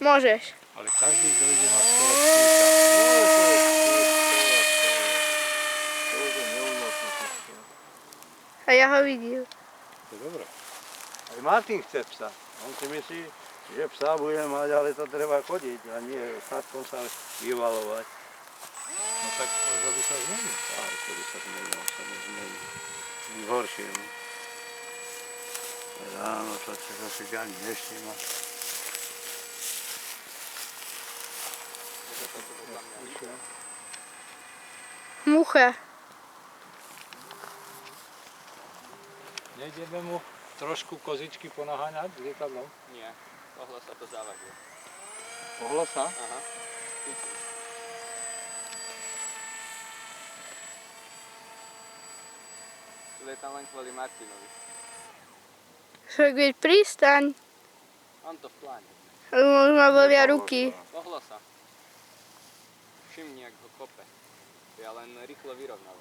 Môžeš. Ale každý dojde na skoro psíka. A ja ho vidím. To je dobré. Aj Martin chce psa. On si myslí, že psa bude mať, ale to treba chodiť a nie statkom sa vyvalovať. No tak to by sa zmenil. Ale to by sa zmenil, sa nezmení. K horšiemu. Ráno sa si ani nevšíma. Mucha. Nejdeme mu trošku kozičky ponaháňať s lietadlom? Nie, ohlo sa to zavadilo. Ohlo sa? Aha, cítim. Lietam len kvôli Martinovi. Však veď pristaň. On to v pláne. Už ma bolia ruky. Ohlo sa. Všimni, ak ho kope. Ja len rýchlo vyrovnal.